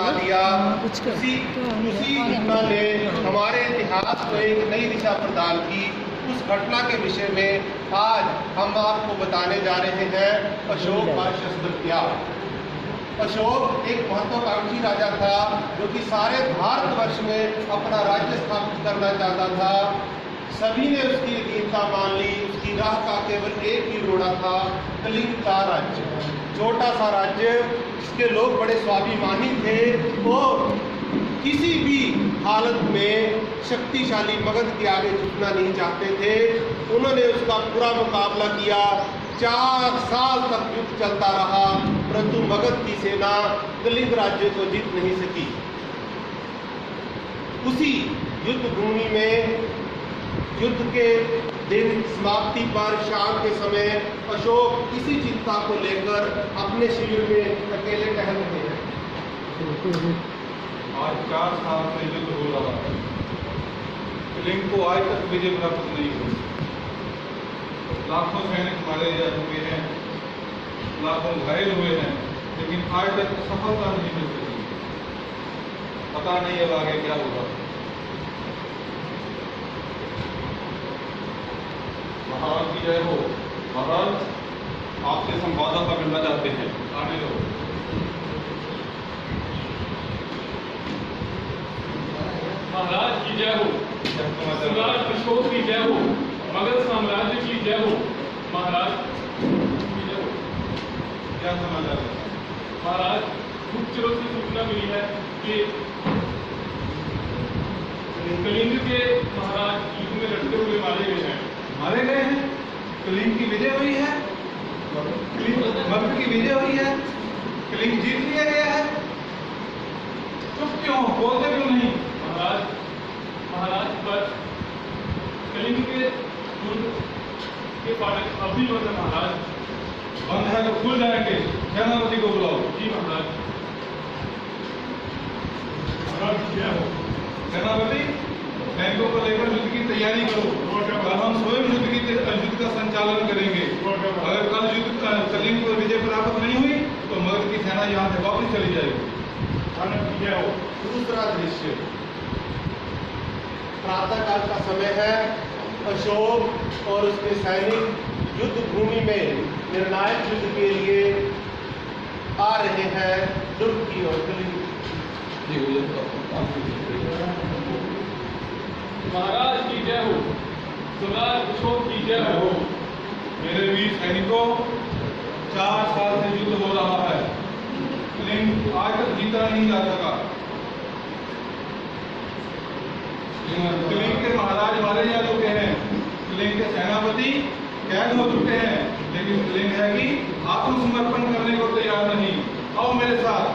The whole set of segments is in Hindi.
बना दिया, उसी घटना ने हमारे इतिहास को एक नई दिशा प्रदान की। उस घटना के विषय में आज हम आपको बताने जा रहे हैं अशोक का शस्त्र त्याग। अशोक एक महत्वाकांक्षी राजा था जो कि सारे भारतवर्ष में अपना राज्य स्थापित करना चाहता था। सभी ने उसकी अधीनता मान ली। उसकी राह का केवल एक ही रोड़ा था, कलिंग का राज्य। छोटा सा राज्य जिसके लोग बड़े स्वाभिमानी थे और किसी भी हालत में शक्तिशाली मगध के आगे झुकना नहीं चाहते थे। उन्होंने उसका पूरा मुकाबला किया। 4 साल तक युद्ध चलता रहा, परंतु मगध की सेना कलिंग राज्य को जीत नहीं सकी। उसी युद्ध भूमि में युद्ध के दिन समाप्ति पर शाम के समय अशोक इसी चिंता को लेकर अपने शिविर में अकेले टहल रहे हैं। आज 4 साल से युद्ध हो रहा है, कलिंग को आज तक विजय प्राप्त नहीं हुई। लाखों सैनिक मारे जा चुके हैं, लाखों घायल हुए हैं, लेकिन आज तक सफलता नहीं मिल सकी। पता नहीं अब आगे क्या होगा। महाराज की जय हो। महाराज आपसे संवाददाता मिलना चाहते हैं, आने दो। महाराज की जय हो। सम्राट अशोक की जय हो। मगध साम्राज्य की जय हो। महाराज की जय हो। क्या समाचार है? महाराज गुप्तचरों से सूचना मिली है कि कलिंग के महाराज युद्ध में लड़ते हुए मारे गए हैं। मारे गए हैं? कलिंग की विजय हुई है? मगध की विजय हुई है? कलिंग जीत लिया गया है? चुप क्यों, बोलते क्यों नहीं? महाराज पर कलिंग के दुर्ग के फाटक अभी बंद है। महाराज बंद है तो खुल जाएंगे। सेनापति को बुलाओ। जी महाराज। महाराज क्या हो? सेनापति सैनिकों को लेकर युद्ध की तैयारी करो। कल हम स्वयं युद्ध का संचालन करेंगे। अगर कल युद्ध कलिंग को विजय प्राप्त नहीं हुई तो मगध की सेना यहाँ से वापस चली जाएगी। क्या हो? दूसरा दृश्य, प्रातः काल का समय है। अशोक और उसके सैनिक युद्ध भूमि में निर्णायक युद्ध के लिए आ रहे हैं दुर्ग की ओर। महाराज की जय हो। सम्राट अशोक की जय हो। मेरे वीर सैनिकों, 4 साल से युद्ध हो रहा है, कलिंग आज तक जीता नहीं जा सका। कलिंग के महाराज मारे जा चुके हैं, कलिंग के सेनापति कैद हो चुके हैं, लेकिन कलिंग है कि आत्मसमर्पण करने को तैयार नहीं। आओ मेरे साथ,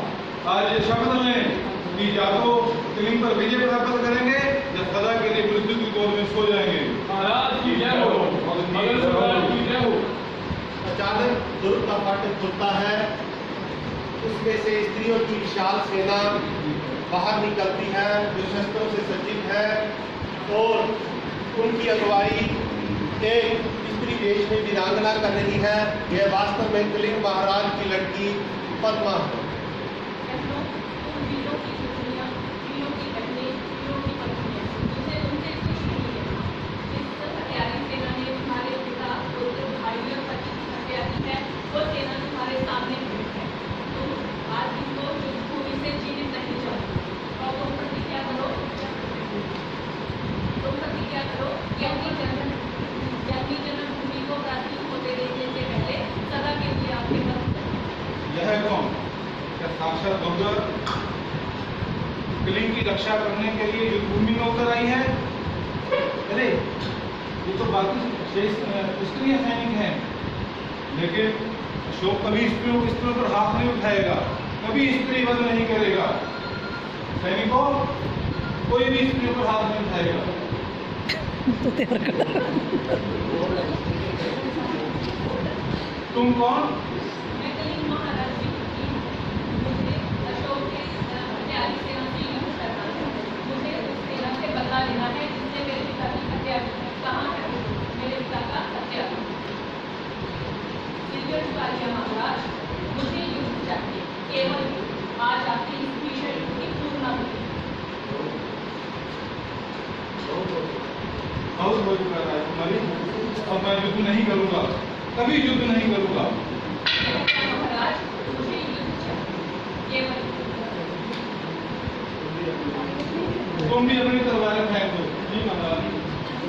आज ये शपथ लें कि या तो कलिंग पर विजय प्राप्त करेंगे या सदा के लिए मृत्यु की गोद में सो जाएंगे। महाराज की जय हो। मगध सम्राट की जय हो। अचानक दुर्ग का फाटक खुलता है। उसमें से स्त्रियों की विशाल सेना बाहर निकलती है जो शस्त्रों से सज्जित है और उनकी अगुवाई एक स्त्री वेश में वीरांगना कर रही है। यह वास्तव में कलिंग महाराज की लड़की पद्मा है। यह कौन? क्या साक्षात बंदर कलिंग की रक्षा करने के लिए युद्ध भूमि में उतर आई है? अरे ये तो बाकी स्त्रियां सैनिक हैं, लेकिन अशोक कभी स्त्रियों पर हाथ नहीं उठाएगा, कभी स्त्री वध नहीं करेगा। सैनिकों, कोई भी स्त्रियों पर हाथ नहीं उठाएगा। तुम कौन? महाराज, मुझे युद्ध चाहिए, केवल आज आपकी इस भीषण विरोध कर रहा है तुम्हारी, और मैं युद्ध नहीं करूंगा, कभी युद्ध नहीं करूंगा। महाराज मुझे युद्ध चाहिए, तुम भी अपनी तलवारें फेंक दो। जी महाराज।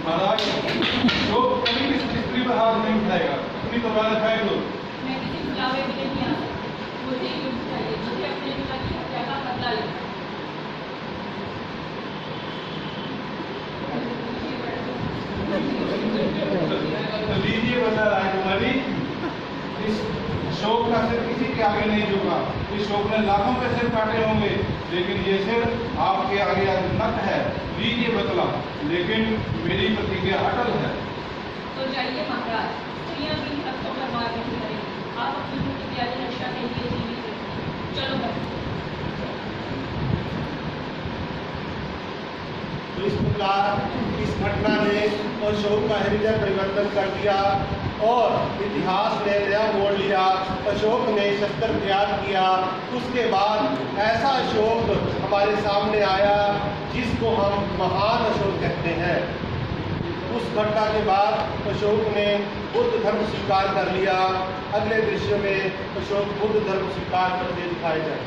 महाराज अशोक कभी भी स्त्री पर हाथ नहीं उठाएगा, अपनी तलवारें फेंक दो। मैं किसी बुलावे में नहीं आ सकती, मुझे युद्ध चाहिए, मुझे अपने पिता की हत्या का बदला लेना है। तो लीजिए बदला राजकुमारी, इस अशोक का सिर किसी के आगे नहीं झुका। इस अशोक ने लाखों के सिर काटे होंगे, लेकिन ये सिर आपके आगे नत है। लीजिए बदला, लेकिन मेरी प्रतिज्ञा अटल है। तो जाइए महाराज, स्त्रियां भी हत्या पर मार नहीं करेंगी, आप अपनी प्रतिज्ञा की रक्षा के लिए जीवित रहिए। चलो बच्चों। तो इस प्रकार इस घटना ने अशोक का हृदय परिवर्तन कर दिया और इतिहास ने नया मोड़ लिया। अशोक ने शस्त्र त्याग किया। उसके बाद ऐसा अशोक हमारे सामने आया जिसको हम महान अशोक कहते हैं। उस घटना के बाद अशोक ने बुद्ध धर्म स्वीकार कर लिया। अगले दृश्य में अशोक बुद्ध धर्म स्वीकार करते दिखाए जाए।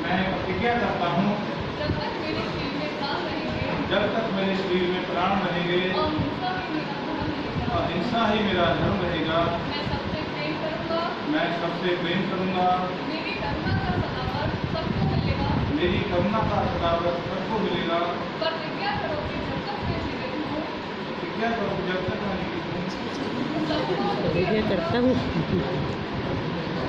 मैं प्रतिज्ञा करता हूँ, जब तक मेरे शरीर में प्राण रहेंगे जब तक मेरे शरीर में प्राण रहेंगे और हिंसा ही मेरा धर्म रहेगा, और हिंसा ही मेरा धर्म रहेगा, मैं सबसे प्रेम करूंगा, मैं सबसे प्रेम करूंगा। मेरी करुणा का सदावर सबको मिलेगा। मेरी करुणा का सदावर सबको मिलेगा। प्रतिज्ञा करो कि जब तक मैं जीवित हूँ, प्रतिज्ञा करो जब तक मैं जीवित हूँ, सबको ये करता हूँ।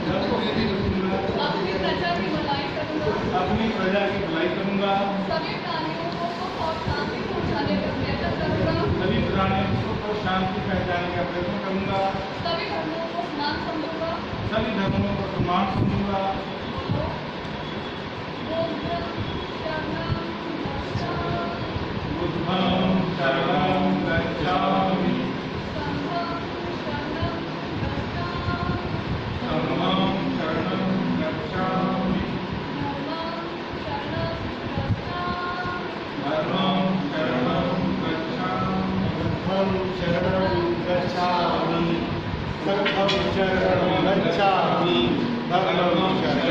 सबको यदि रखूंगा, अपनी प्रजा की भलाई करूंगा, अपनी प्रजा की भलाई करूंगा, सभी प्राणियों को सुख और शांति पहुंचाने का प्रयत्न करूंगा, सभी प्राणियों को सुख और शांति पहचानने का प्रयत्न करूंगा, सभी धर्मों को समान समझूंगा, सभी धर्मों को सम्मान समझूंगा। बुद्धं शरणं गच्छामि, धम्मं शरणं गच्छामि, धर्मं शरणं गच्छामि, बुद्धं शरणं गच्छामि, संघं शरणं गच्छामि, धर्मं शरणं